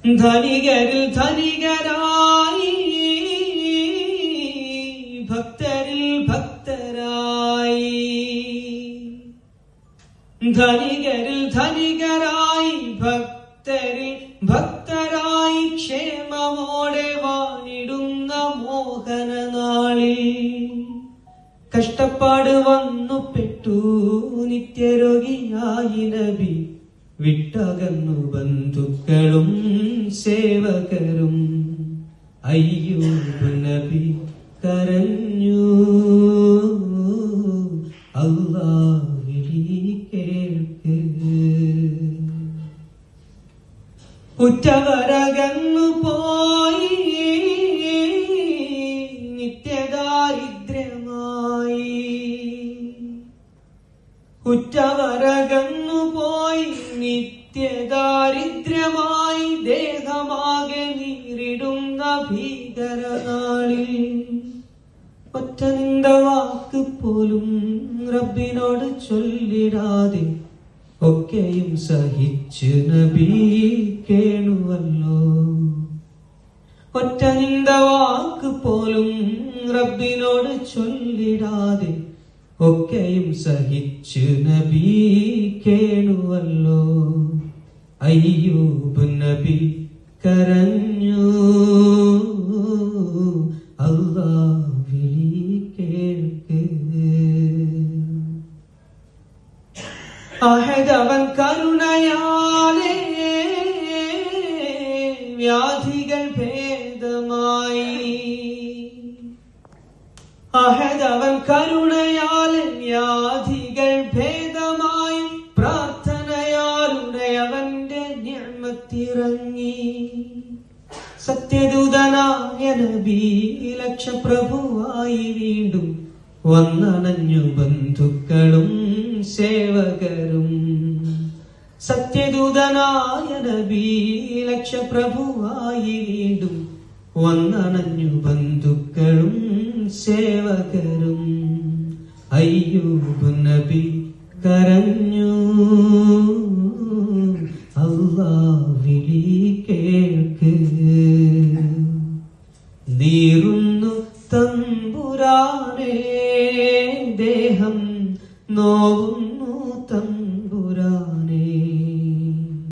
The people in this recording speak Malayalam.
ധനികരിൽ ധനികരായി, ഭക്തരിൽ ഭക്തരായി. ധനികരിൽ ധനികരായി, ഭക്തരിൽ ഭക്തരായി, ക്ഷേമമോടെ വാണിടുന്ന മോഹനനാളിൽ കഷ്ടപ്പാട് വന്നു പെട്ടു നിത്യരോഗിയായി നബി. വിട്ടകന്നു ബന്ധുക്കളും സേവകരും. അയ്യൂബ് നബി കരഞ്ഞു, അല്ലാഹ് വിളി കേൾക്ക്. ഉറ്റവരകന്നു പോയി, നിത്യദാരിദ്ര്യമായി. ഉറ്റവരകന്നു പോയി, നിത്യദാരിദ്ര്യമായി. ദേഹമാകെ നീറിടുന്ന ഭീകരനാളിൽ ഒറ്റ നിന്ദ വാക്ക് പോലും റബ്ബിനോട് ചൊല്ലിടാതെ ഒക്കെയും സഹിച്ചു നബി കേണുവല്ലോ. ഒറ്റ നിന്ദ വാക്ക് പോലും റബ്ബിനോട് ചൊല്ലിടാതെ ഒക്കെയും സഹിച്ചു നബി കേണുവല്ലോ. അയ്യൂബ് നബി കരഞ്ഞു, അല്ലാഹ് വിളി കേൾക്ക്. അഹദവൻ കരുണയാലേ വ്യാധികൾ ഭേദമായി. അഹദവൻ കരുണയാലേ വ്യാധികൾ ഭേദമായി. പ്രാർത്ഥനയാലുടയവന്റെ നിഅമത്തിറങ്ങി. സത്യദൂതനായ നബി ലക്ഷപ്രഭുവായി വീണ്ടും വന്നണഞ്ഞു ബന്ധുക്കളും സേവകരും. സത്യദൂതനായ നബി ലക്ഷപ്രഭുവായി വീണ്ടും വന്നണഞ്ഞു ബന്ധുക്കളും സേവകരും. അയ്യൂബ് നബി കരഞ്ഞു, അല്ലാഹ് വിളി കേൾക്ക്. നീറു